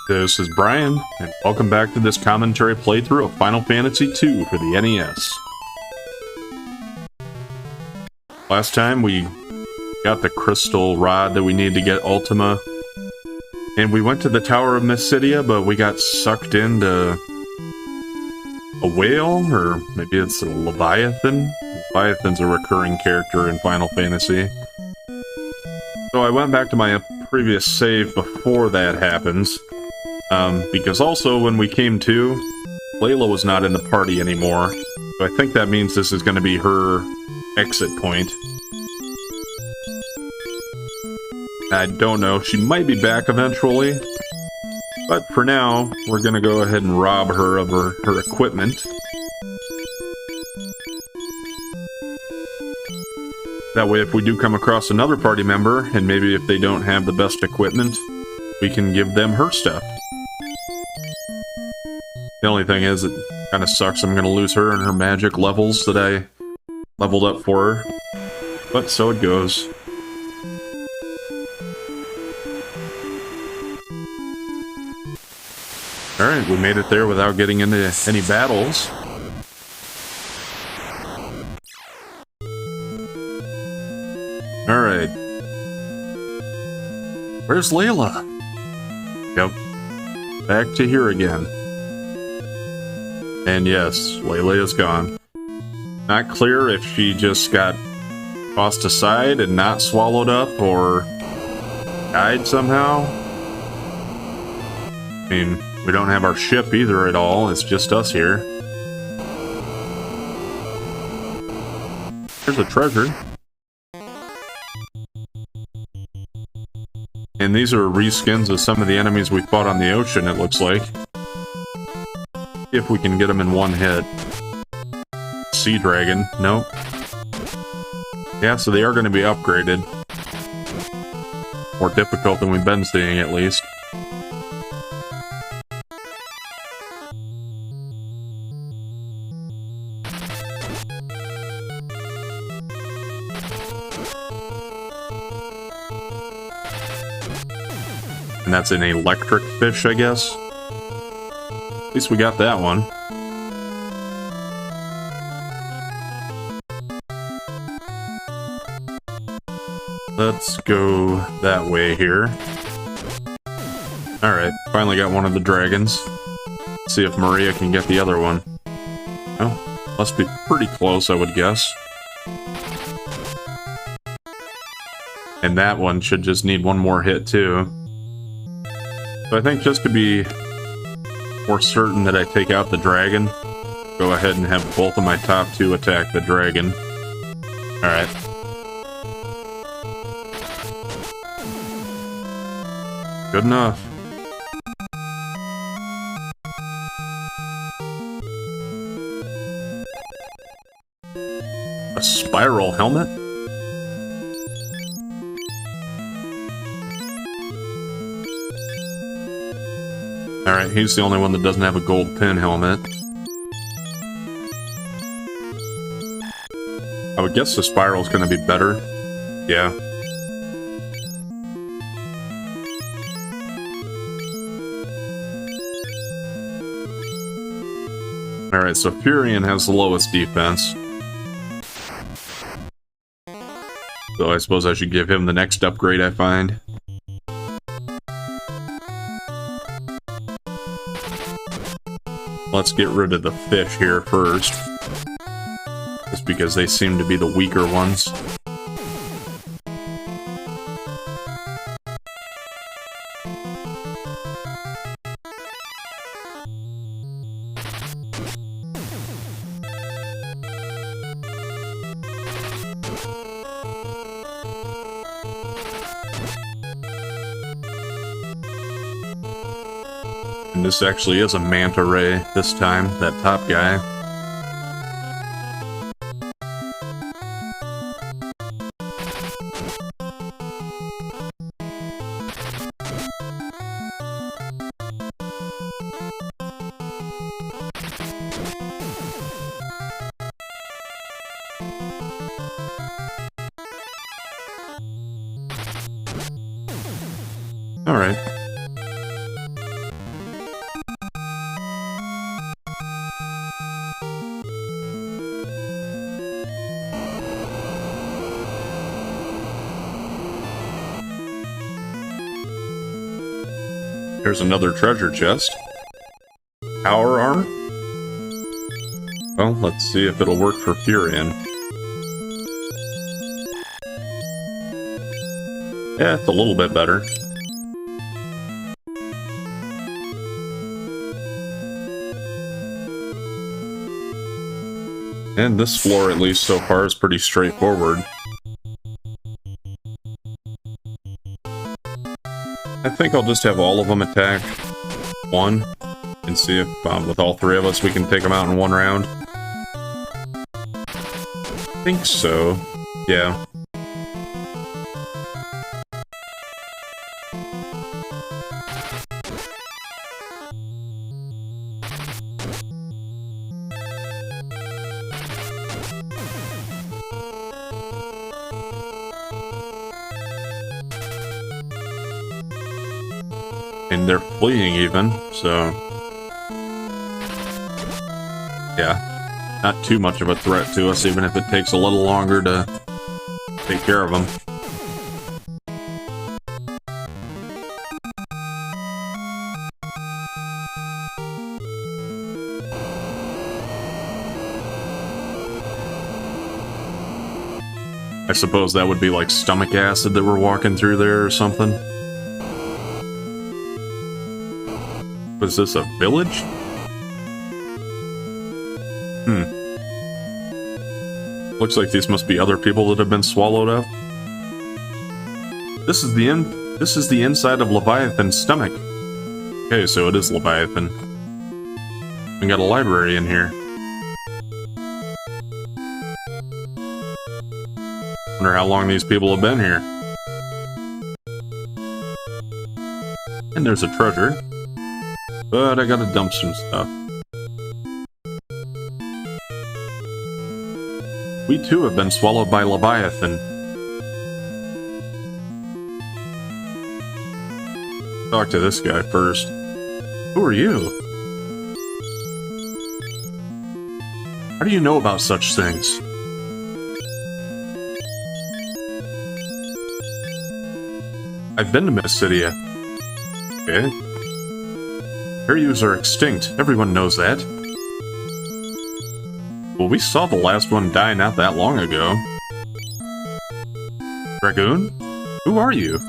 This is Brian, and welcome back to this commentary playthrough of Final Fantasy II for the NES. Last time we got the crystal rod that we need to get Ultima, and we went to the Tower of Mysidia, but we got sucked into a whale, or maybe it's a Leviathan? Leviathan's a recurring character in Final Fantasy. So I went back to my previous save before that happens. Because also when we came to, Layla was not in the party anymore, so I think that means this is going to be her exit point. I don't know, she might be back eventually, but for now, we're going to go ahead and rob her of her equipment. That way if we do come across another party member, and maybe if they don't have the best equipment, we can give them her stuff. The only thing is, it kind of sucks I'm going to lose her and her magic levels that I leveled up for her. But so it goes. Alright, we made it there without getting into any battles. Alright. Where's Layla? Yep. Back to here again. And yes, Layla is gone. Not clear if she just got tossed aside and not swallowed up, or died somehow. I mean, we don't have our ship either at all, it's just us here. There's a treasure. And these are reskins of some of the enemies we fought on the ocean, it looks like. If we can get them in one hit. Sea Dragon, nope. Yeah, so they are going to be upgraded. More difficult than we've been seeing, at least. And that's an electric fish, I guess. At least we got that one. Let's go that way here. Alright, finally got one of the dragons. Let's see if Maria can get the other one. Oh, must be pretty close, I would guess. And that one should just need one more hit, too. So I think just to be more certain that I take out the dragon, go ahead and have both of my top two attack the dragon. Alright. Good enough. A spiral helmet? Alright, he's the only one that doesn't have a gold pin helmet. I would guess the spiral's gonna be better. Yeah. Alright, so Furion has the lowest defense. So I suppose I should give him the next upgrade I find. Let's get rid of the fish here first. Just because they seem to be the weaker ones. And this actually is a manta ray this time, that top guy. Alright. There's another treasure chest. Power armor? Well, let's see if it'll work for Furion. Yeah, it's a little bit better. And this floor, at least so far, is pretty straightforward. I think I'll just have all of them attack one, and see if, with all three of us, we can take them out in one round. I think so. Yeah. And they're fleeing even, so... yeah, not too much of a threat to us, even if it takes a little longer to take care of them. I suppose that would be like stomach acid that we're walking through there or something. Was this a village? Looks like these must be other people that have been swallowed up. This is the inside of Leviathan's stomach. Okay, so it is Leviathan. We got a library in here. Wonder how long these people have been here. And there's a treasure. But I gotta dump some stuff. We too have been swallowed by Leviathan. Talk to this guy first. Who are you? How do you know about such things? I've been to Mysidia. Okay. Hiryus are extinct. Everyone knows that. Well, we saw the last one die not that long ago. Dragoon? Who are you?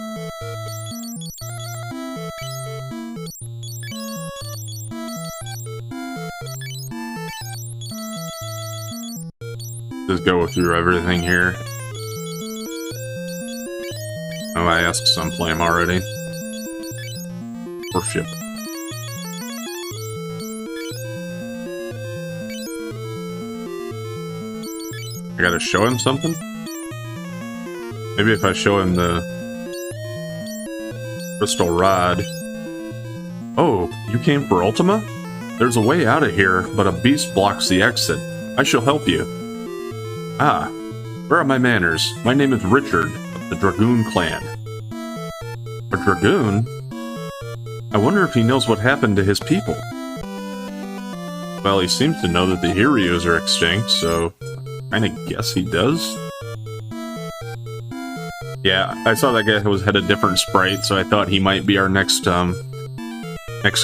Just go through everything here. Oh, I asked Sunflame already. Worship. I gotta show him something? Maybe if I show him the crystal rod. Oh, you came for Ultima? There's a way out of here, but a beast blocks the exit. I shall help you. Ah, where are my manners? My name is Richard, of the Dragoon clan. A Dragoon? I wonder if he knows what happened to his people. Well, he seems to know that the Hiryus are extinct, so... I kinda guess he does. Yeah, I saw that guy had a different sprite, so I thought he might be our next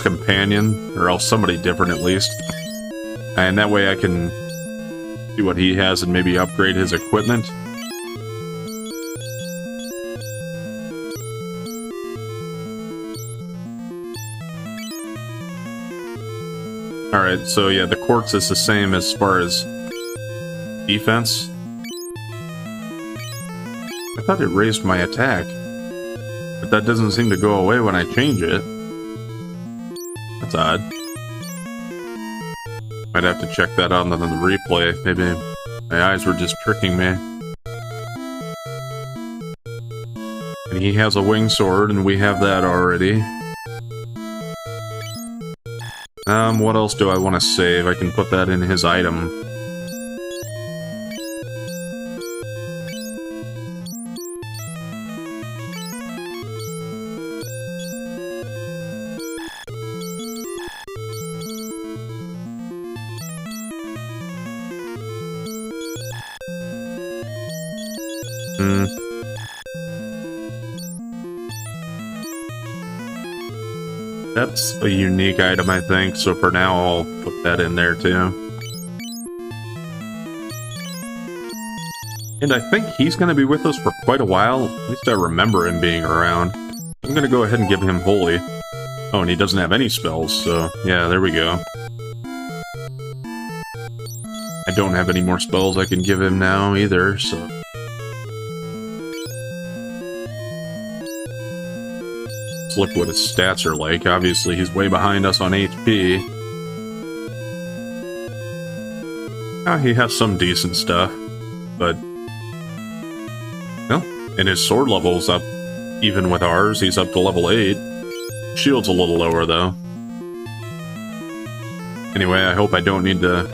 companion, or else somebody different at least. And that way I can see what he has and maybe upgrade his equipment. Alright, so yeah, the quartz is the same as far as defense. I thought it raised my attack, but that doesn't seem to go away when I change it. That's odd. Might have to check that out on the replay. Maybe my eyes were just tricking me. And he has a wing sword, and we have that already. What else do I want to save? I can put that in his item. That's a unique item, I think, so for now I'll put that in there too. And I think he's going to be with us for quite a while. At least I remember him being around. I'm going to go ahead and give him Holy. Oh, and he doesn't have any spells, so yeah, there we go. I don't have any more spells I can give him now either, so... Let's look what his stats are like. Obviously, he's way behind us on HP. He has some decent stuff, but... Well, and his sword level's up even with ours. He's up to level 8. Shield's a little lower, though. Anyway, I hope I don't need to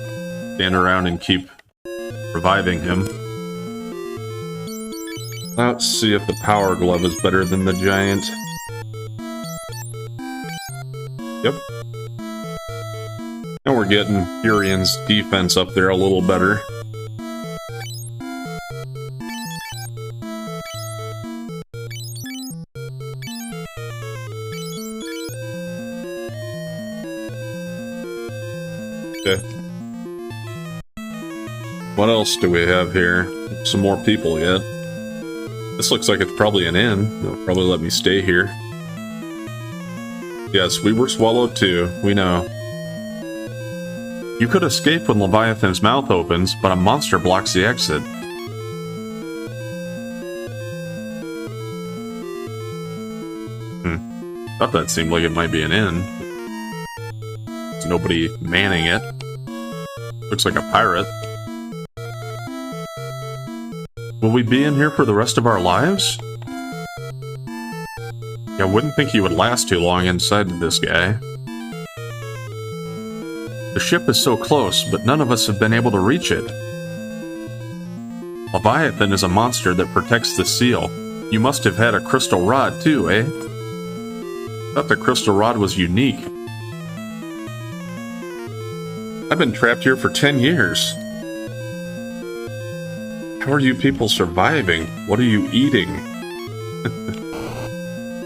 stand around and keep reviving him. Let's see if the Power Glove is better than the Giant. Yep. And we're getting Furion's defense up there a little better. Okay. What else do we have here? Some more people yet. This looks like it's probably an inn. They'll probably let me stay here. Yes, we were swallowed too. We know. You could escape when Leviathan's mouth opens, but a monster blocks the exit. Thought that seemed like it might be an inn. There's nobody manning it. Looks like a pirate. Will we be in here for the rest of our lives? Yeah, I wouldn't think you would last too long inside of this guy. The ship is so close, but none of us have been able to reach it. Leviathan is a monster that protects the seal. You must have had a crystal rod too, eh? Thought the crystal rod was unique. I've been trapped here for 10 years. How are you people surviving? What are you eating?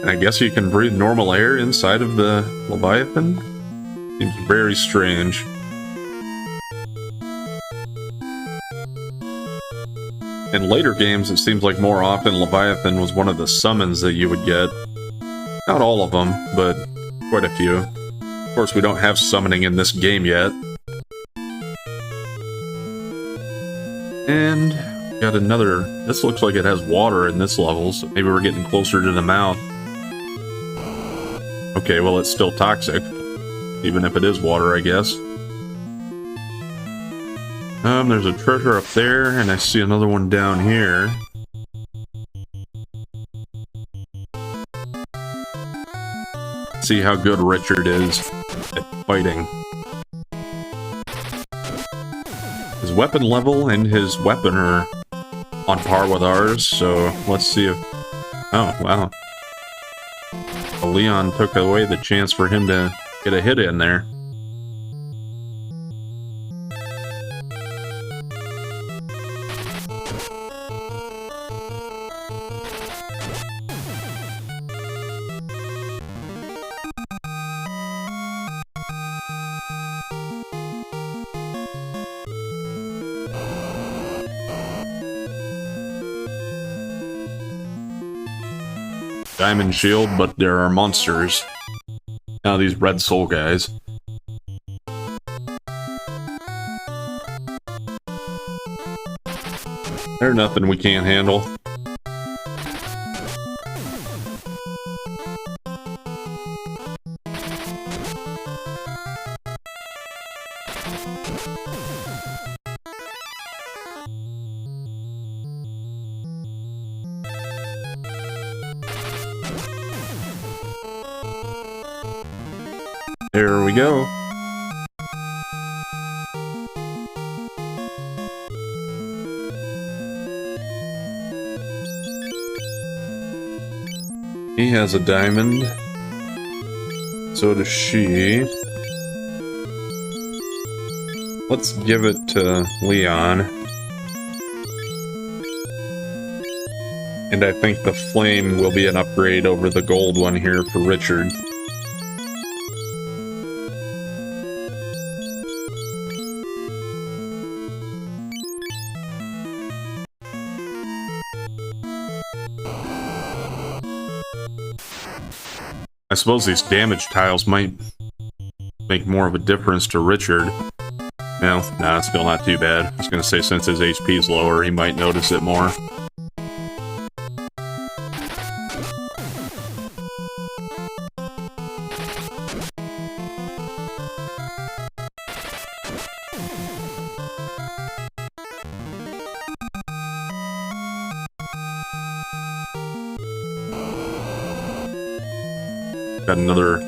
And I guess you can breathe normal air inside of the Leviathan? Seems very strange. In later games, it seems like more often Leviathan was one of the summons that you would get. Not all of them, but quite a few. Of course, we don't have summoning in this game yet. And got another... This looks like it has water in this level, so maybe we're getting closer to the mouth. Okay, well, it's still toxic. Even if it is water, I guess. There's a treasure up there, and I see another one down here. See how good Richard is at fighting. His weapon level and his weapon are on par with ours, so let's see if... Oh, wow. Well, Leon took away the chance for him to get a hit in there. Diamond shield, but there are monsters. Now these red soul guys. They're nothing we can't handle. There we go. He has a diamond. So does she. Let's give it to Leon. And I think the flame will be an upgrade over the gold one here for Richard. I suppose these damage tiles might make more of a difference to Richard. No, nah, still not too bad. I was gonna say since his HP's lower, he might notice it more. Got another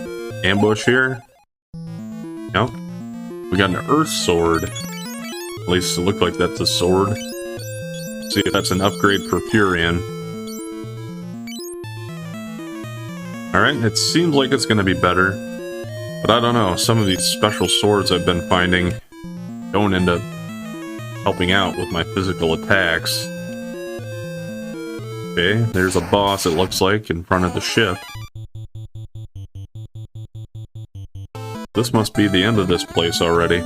ambush here. Nope. We got an Earth Sword. At least it looked like that's a sword. See if that's an upgrade for Furion. Alright, it seems like it's going to be better. But I don't know, some of these special swords I've been finding don't end up helping out with my physical attacks. Okay, there's a boss, it looks like, in front of the ship. This must be the end of this place already.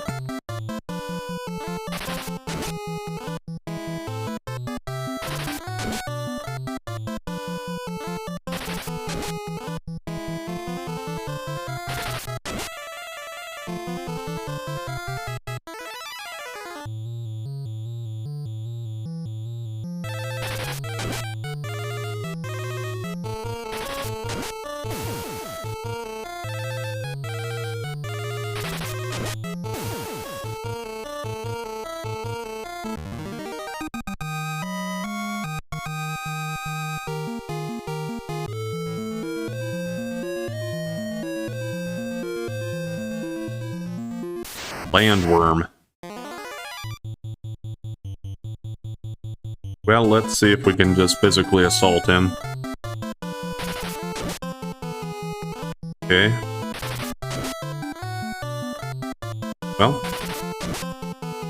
Landworm. Well, let's see if we can just physically assault him. Okay. Well,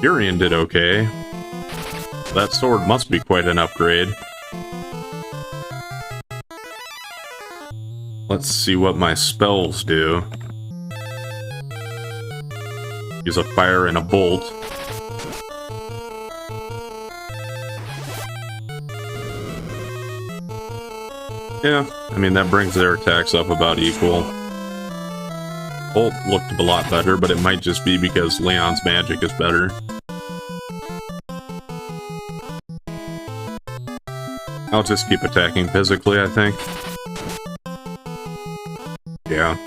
Furion did okay. That sword must be quite an upgrade. Let's see what my spells do. Use a fire and a bolt. Yeah, I mean, that brings their attacks up about equal. Bolt looked a lot better, but it might just be because Leon's magic is better. I'll just keep attacking physically, I think. Yeah.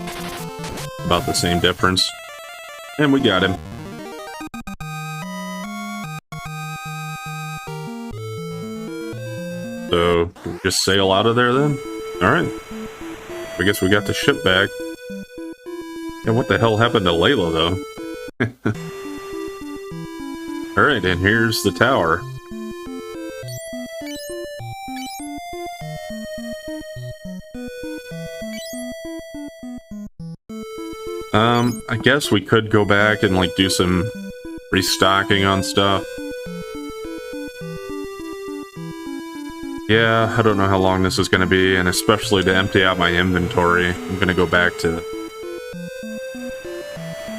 About the same difference. And we got him. So, just sail out of there then? Alright. I guess we got the ship back. Yeah, what the hell happened to Layla, though? Alright, and here's the tower. I guess we could go back and, like, do some restocking on stuff. Yeah, I don't know how long this is going to be, and especially to empty out my inventory, I'm going to go back to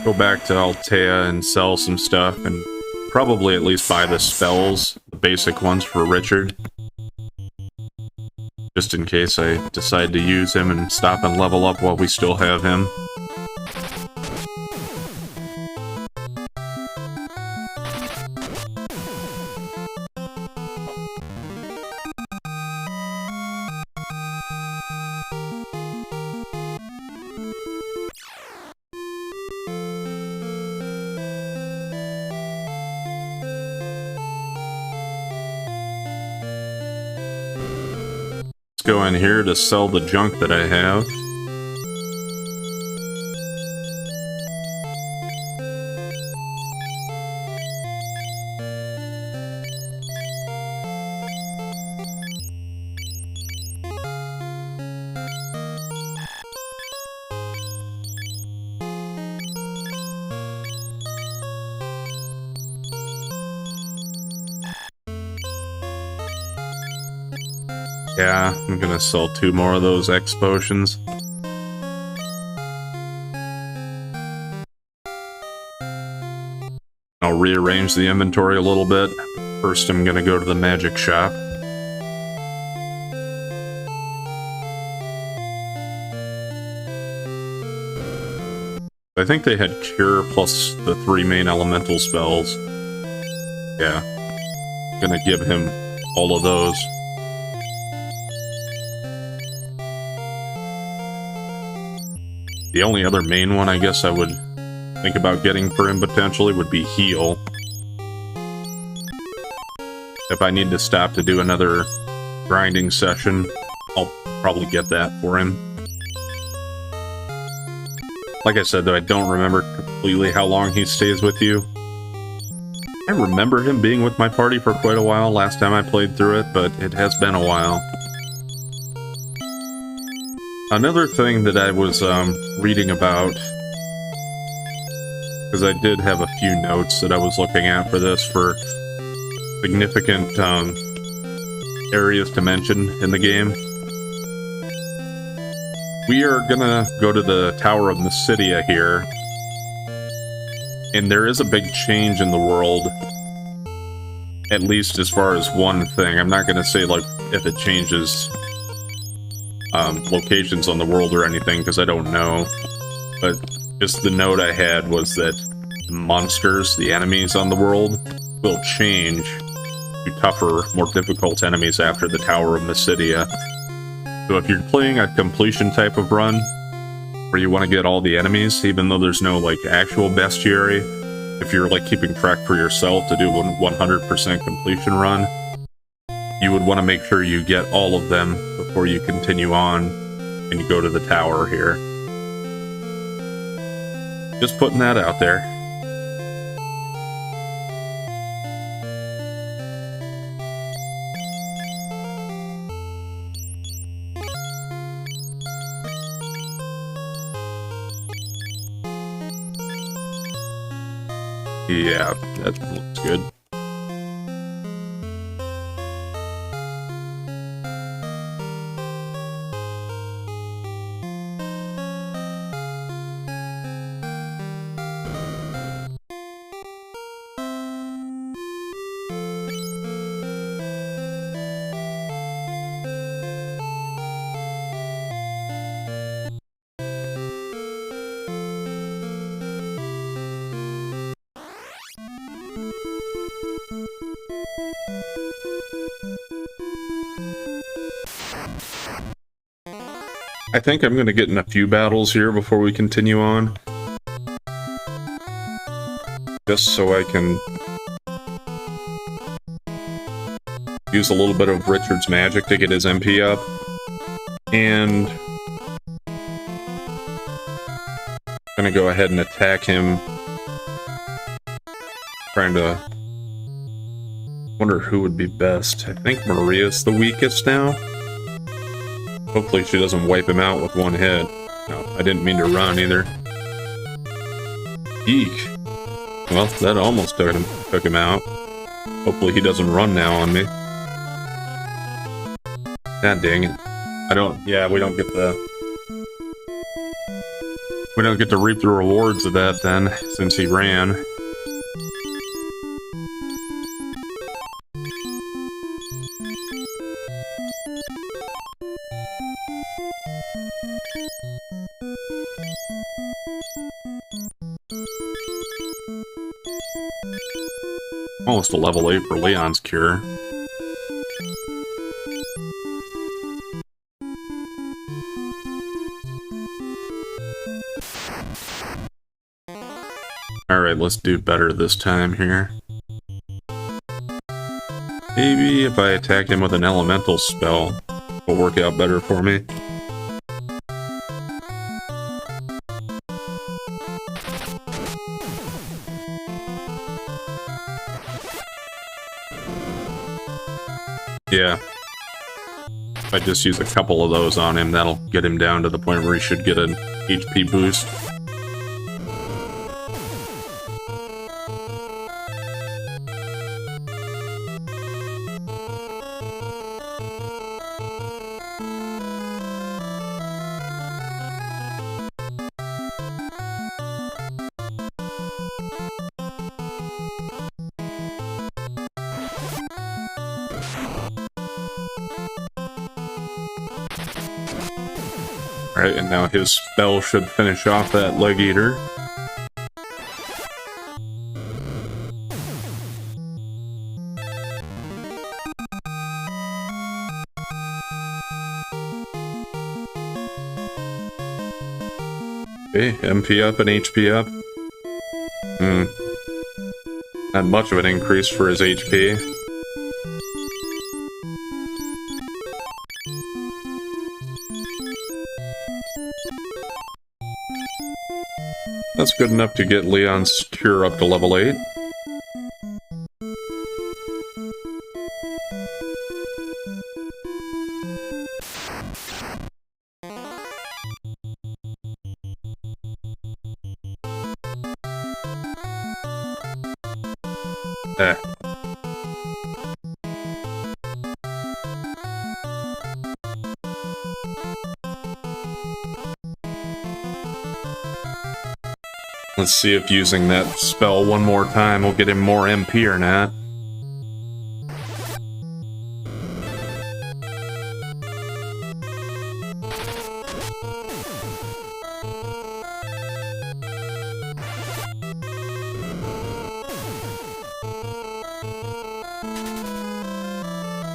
Altea and sell some stuff, and probably at least buy the spells, the basic ones for Richard. Just in case I decide to use him and stop and level up while we still have him. Go in here to sell the junk that I have. Yeah, I'm gonna sell 2 more of those X potions. I'll rearrange the inventory a little bit. First, I'm gonna go to the magic shop. I think they had Cure plus the 3 main elemental spells. Yeah. Gonna give him all of those. The only other main one I guess I would think about getting for him potentially would be Heal. If I need to stop to do another grinding session, I'll probably get that for him. Like I said, though, I don't remember completely how long he stays with you. I remember him being with my party for quite a while last time I played through it, but it has been a while. Another thing that I was reading about, because I did have a few notes that I was looking at for this, for significant areas to mention in the game. We are gonna go to the Tower of Mysidia here, and there is a big change in the world, at least as far as one thing. I'm not gonna say, like, if it changes locations on the world or anything, because I don't know, but just the note I had was that the monsters, the enemies on the world, will change to tougher, more difficult enemies after the Tower of Mysidia. So if you're playing a completion type of run, where you want to get all the enemies, even though there's no, like, actual bestiary, if you're, like, keeping track for yourself to do a 100% completion run, you would want to make sure you get all of them before you continue on and you go to the tower here. Just putting that out there. Yeah, that looks good. I think I'm going to get in a few battles here before we continue on. Just so I can use a little bit of Richard's magic to get his MP up. And I'm going to go ahead and attack him. Trying to wonder who would be best. I think Maria's the weakest now. Hopefully she doesn't wipe him out with one hit. No, I didn't mean to run either. Eek. Well, that almost took him out. Hopefully he doesn't run now on me. God dang it. We don't get to reap the rewards of that then, since he ran. Almost a level 8 for Leon's Cure. Alright, let's do better this time here. Maybe if I attack him with an elemental spell, it'll work out better for me. Yeah. If I just use a couple of those on him, that'll get him down to the point where he should get an HP boost. Alright, and now his spell should finish off that Leg Eater. MP up and HP up. Not much of an increase for his HP. That's good enough to get Leon's cure up to level 8. Let's see if using that spell one more time will get him more MP or not.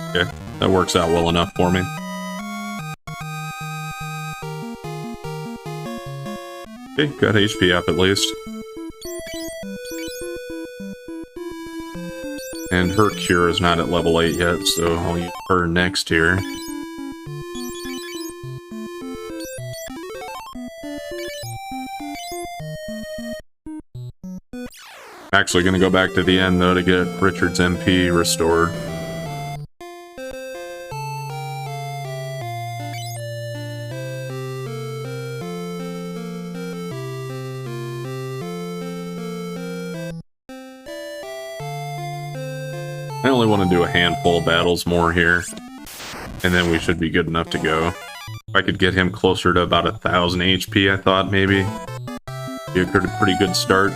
Okay, that works out well enough for me. Okay, got HP up at least. And her cure is not at level 8 yet, so I'll use her next here. Actually gonna go back to the end though to get Richard's MP restored. I only want to do a handful of battles more here, and then we should be good enough to go. If I could get him closer to about 1,000 HP, I thought maybe be a pretty good start.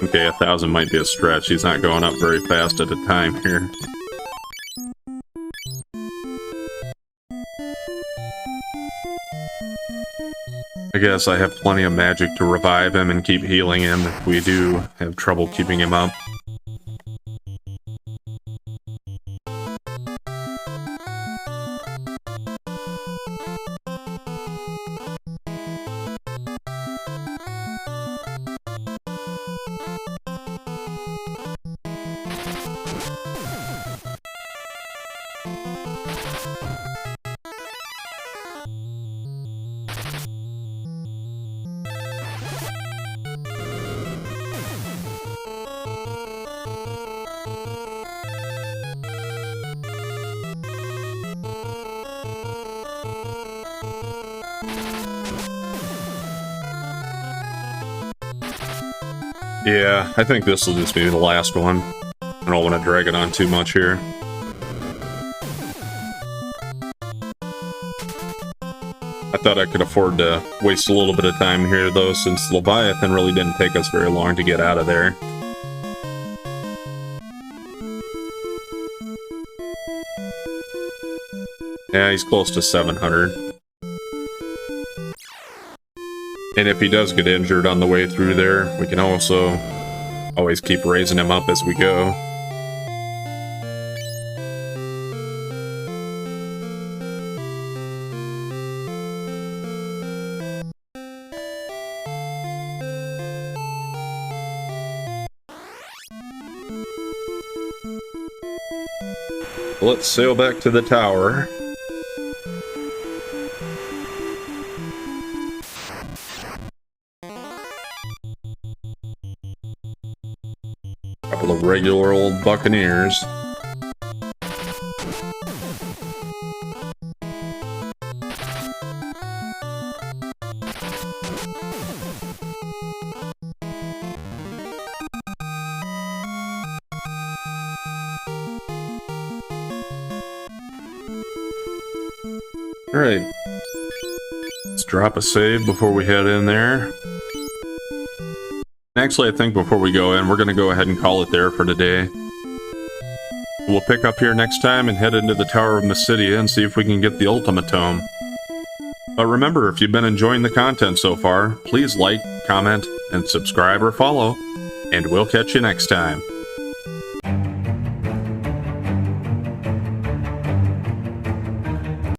Okay, 1,000 might be a stretch. He's not going up very fast at a time here. I guess I have plenty of magic to revive him and keep healing him if we do have trouble keeping him up. Yeah, I think this will just be the last one. I don't want to drag it on too much here. I thought I could afford to waste a little bit of time here, though, since Leviathan really didn't take us very long to get out of there. Yeah, he's close to 700. And if he does get injured on the way through there, we can also always keep raising him up as we go. Let's sail back to the tower. Couple of regular old buccaneers. Alright. Let's drop a save before we head in there. Actually, I think before we go in, we're going to go ahead and call it there for today. We'll pick up here next time and head into the Tower of Mysidia and see if we can get the Ultima Tome. But remember, if you've been enjoying the content so far, please like, comment, and subscribe or follow, and we'll catch you next time.